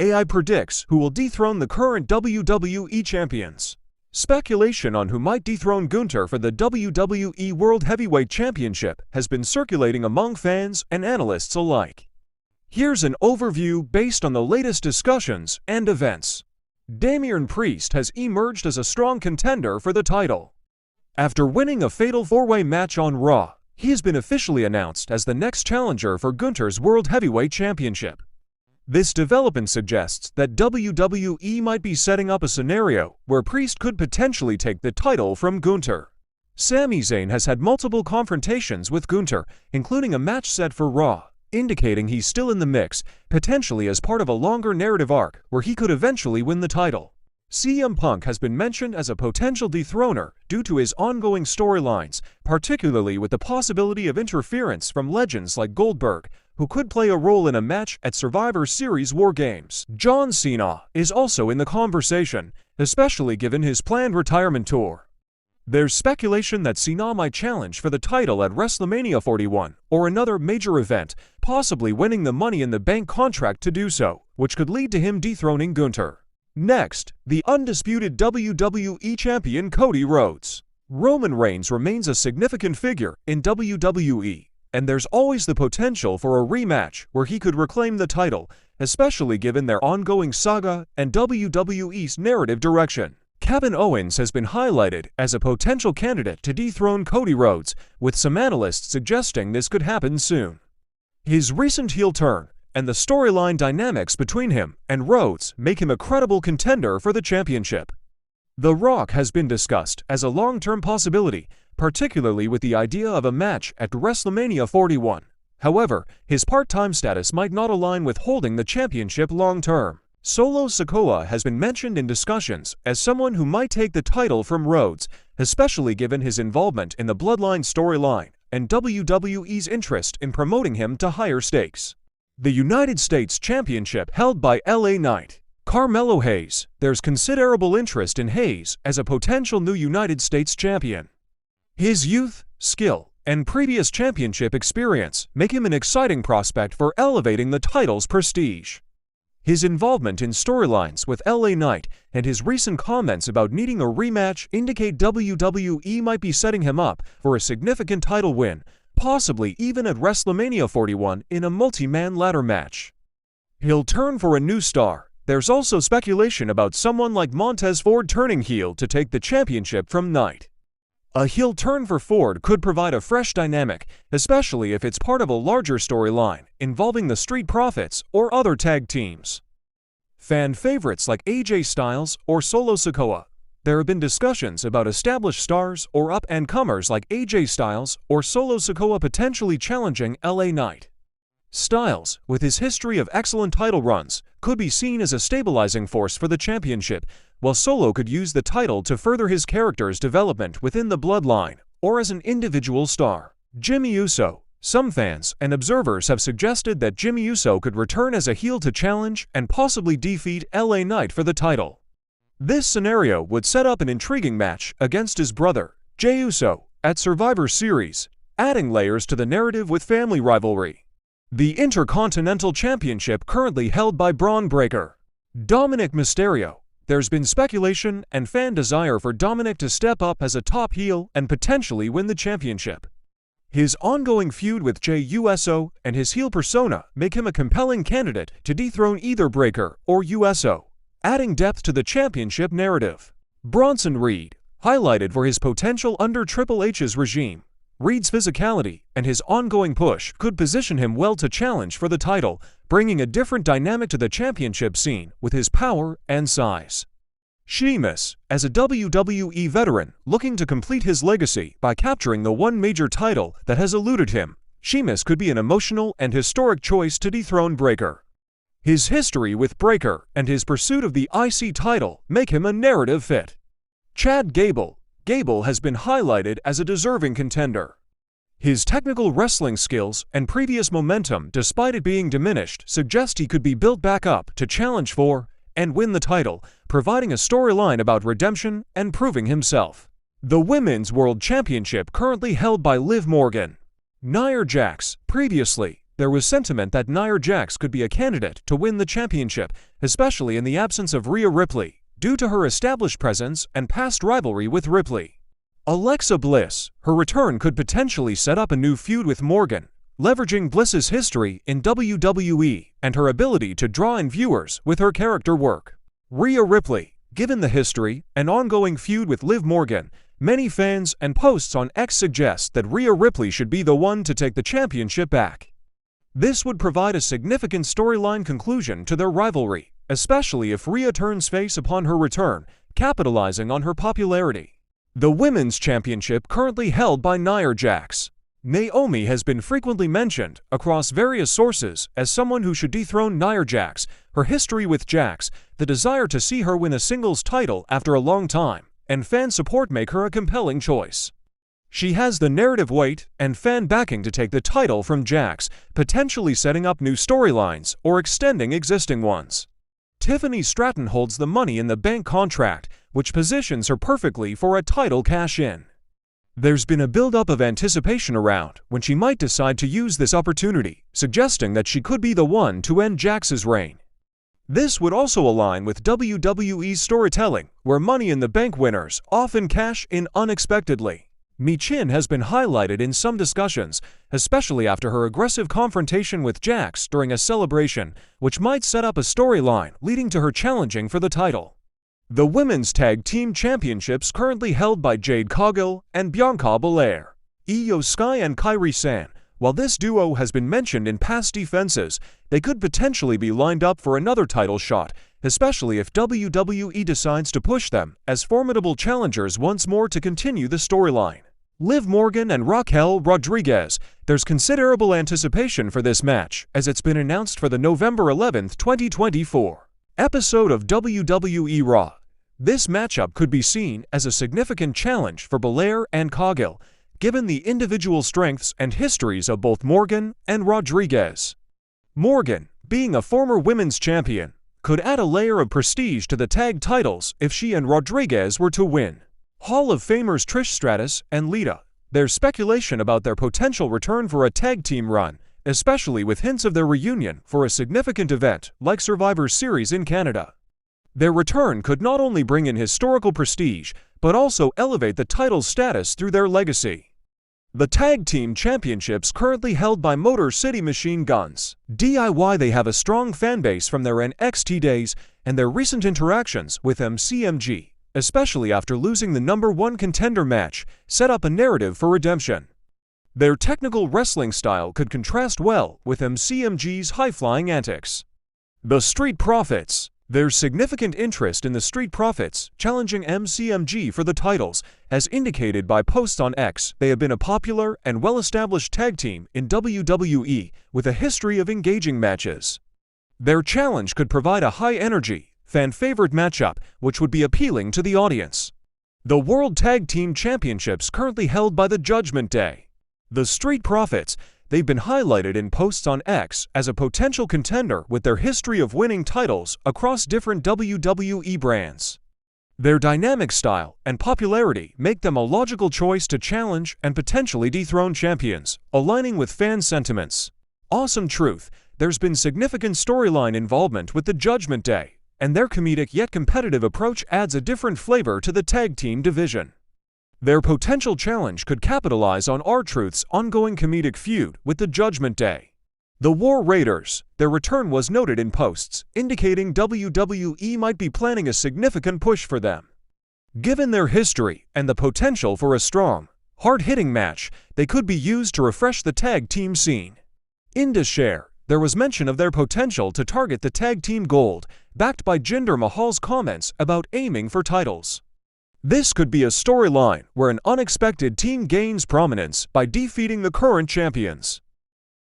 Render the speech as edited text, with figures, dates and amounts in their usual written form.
AI predicts who will dethrone the current WWE champions. Speculation on who might dethrone Gunther for the WWE World Heavyweight Championship has been circulating among fans and analysts alike. Here's an overview based on the latest discussions and events. Damian Priest has emerged as a strong contender for the title. After winning a fatal four-way match on Raw, he has been officially announced as the next challenger for Gunther's World Heavyweight Championship. This development suggests that WWE might be setting up a scenario where Priest could potentially take the title from Gunther. Sami Zayn has had multiple confrontations with Gunther, including a match set for Raw, indicating he's still in the mix, potentially as part of a longer narrative arc where he could eventually win the title. CM Punk has been mentioned as a potential dethroner due to his ongoing storylines, particularly with the possibility of interference from legends like Goldberg, who could play a role in a match at Survivor Series War Games. John Cena is also in the conversation, especially given his planned retirement tour. There's speculation that Cena might challenge for the title at WrestleMania 41 or another major event, possibly winning the Money in the Bank contract to do so, which could lead to him dethroning Gunther. Next, the undisputed WWE Champion Cody Rhodes. Roman Reigns remains a significant figure in WWE, and there's always the potential for a rematch where he could reclaim the title, especially given their ongoing saga and WWE's narrative direction. Kevin Owens has been highlighted as a potential candidate to dethrone Cody Rhodes, with some analysts suggesting this could happen soon. His recent heel turn and the storyline dynamics between him and Rhodes make him a credible contender for the championship. The Rock has been discussed as a long-term possibility, particularly with the idea of a match at WrestleMania 41. However, his part-time status might not align with holding the championship long-term. Solo Sikoa has been mentioned in discussions as someone who might take the title from Rhodes, especially given his involvement in the Bloodline storyline and WWE's interest in promoting him to higher stakes. The United States Championship held by LA Knight. Carmelo Hayes. There's considerable interest in Hayes as a potential new United States champion. His youth, skill, and previous championship experience make him an exciting prospect for elevating the title's prestige. His involvement in storylines with LA Knight and his recent comments about needing a rematch indicate WWE might be setting him up for a significant title win, possibly even at WrestleMania 41 in a multi-man ladder match. He'll turn for a new star. There's also speculation about someone like Montez Ford turning heel to take the championship from Knight. A heel turn for Ford could provide a fresh dynamic, especially if it's part of a larger storyline involving the Street Profits or other tag teams. Fan favorites like AJ Styles or Solo Sikoa. There have been discussions about established stars or up-and-comers like AJ Styles or Solo Sikoa potentially challenging LA Knight. Styles, with his history of excellent title runs, could be seen as a stabilizing force for the championship, while Solo could use the title to further his character's development within the bloodline or as an individual star. Jimmy Uso. Some fans and observers have suggested that Jimmy Uso could return as a heel to challenge and possibly defeat LA Knight for the title. This scenario would set up an intriguing match against his brother, Jey Uso, at Survivor Series, adding layers to the narrative with family rivalry. The Intercontinental Championship currently held by Braun Breaker. Dominic Mysterio. There's been speculation and fan desire for Dominic to step up as a top heel and potentially win the championship. His ongoing feud with Jey Uso and his heel persona make him a compelling candidate to dethrone either Breaker or Uso, adding depth to the championship narrative. Bronson Reed, highlighted for his potential under Triple H's regime. Reed's physicality and his ongoing push could position him well to challenge for the title, bringing a different dynamic to the championship scene with his power and size. Sheamus, as a WWE veteran looking to complete his legacy by capturing the one major title that has eluded him, Sheamus could be an emotional and historic choice to dethrone Breaker. His history with Breaker and his pursuit of the IC title make him a narrative fit. Chad Gable. Gable has been highlighted as a deserving contender. His technical wrestling skills and previous momentum, despite it being diminished, suggest he could be built back up to challenge for and win the title, providing a storyline about redemption and proving himself. The Women's World Championship currently held by Liv Morgan. Nia Jax, previously There was sentiment that Nia Jax could be a candidate to win the championship, especially in the absence of Rhea Ripley, due to her established presence and past rivalry with Ripley. Alexa Bliss, her return could potentially set up a new feud with Morgan, leveraging Bliss's history in WWE and her ability to draw in viewers with her character work. Rhea Ripley, given the history and ongoing feud with Liv Morgan, many fans and posts on X suggest that Rhea Ripley should be the one to take the championship back. This would provide a significant storyline conclusion to their rivalry, especially if Rhea turns face upon her return, capitalizing on her popularity. The Women's Championship currently held by Nia Jax. Naomi has been frequently mentioned across various sources as someone who should dethrone Nia Jax, her history with Jax, the desire to see her win a singles title after a long time, and fan support make her a compelling choice. She has the narrative weight and fan backing to take the title from Jax, potentially setting up new storylines or extending existing ones. Tiffany Stratton holds the Money in the Bank contract, which positions her perfectly for a title cash-in. There's been a build-up of anticipation around when she might decide to use this opportunity, suggesting that she could be the one to end Jax's reign. This would also align with WWE's storytelling, where Money in the Bank winners often cash in unexpectedly. Michin has been highlighted in some discussions, especially after her aggressive confrontation with Jax during a celebration, which might set up a storyline leading to her challenging for the title. The Women's Tag Team Championships currently held by Jade Cargill and Bianca Belair. Io Sky and Kairi Sane. While this duo has been mentioned in past defenses, they could potentially be lined up for another title shot, especially if WWE decides to push them as formidable challengers once more to continue the storyline. Liv Morgan and Raquel Rodriguez. There's considerable anticipation for this match, as it's been announced for the November 11, 2024 episode of WWE Raw. This matchup could be seen as a significant challenge for Belair and Cargill, given the individual strengths and histories of both Morgan and Rodriguez. Morgan, being a former women's champion, could add a layer of prestige to the tag titles if she and Rodriguez were to win. Hall of Famers Trish Stratus and Lita. There's speculation about their potential return for a tag team run, especially with hints of their reunion for a significant event like Survivor Series in Canada. Their return could not only bring in historical prestige, but also elevate the title's status through their legacy. The Tag Team Championships currently held by Motor City Machine Guns. DIY. They have a strong fanbase from their NXT days and their recent interactions with MCMG, especially after losing the #1 contender match, set up a narrative for redemption. Their technical wrestling style could contrast well with MCMG's high-flying antics. The Street Profits. There's significant interest in the Street Profits challenging MCMG for the titles, as indicated by posts on X. They have been a popular and well-established tag team in WWE with a history of engaging matches. Their challenge could provide a high-energy, fan-favorite matchup which would be appealing to the audience. The World Tag Team Championships currently held by the Judgment Day. The Street Profits. They've been highlighted in posts on X as a potential contender with their history of winning titles across different WWE brands. Their dynamic style and popularity make them a logical choice to challenge and potentially dethrone champions, aligning with fan sentiments. Awesome Truth. There's been significant storyline involvement with the Judgment Day, and their comedic yet competitive approach adds a different flavor to the tag team division. Their potential challenge could capitalize on R-Truth's ongoing comedic feud with the Judgment Day. The War Raiders. Their return was noted in posts, indicating WWE might be planning a significant push for them. Given their history and the potential for a strong, hard-hitting match, they could be used to refresh the tag team scene. Indus-Sher. There was mention of their potential to target the tag team gold, backed by Jinder Mahal's comments about aiming for titles. This could be a storyline where an unexpected team gains prominence by defeating the current champions.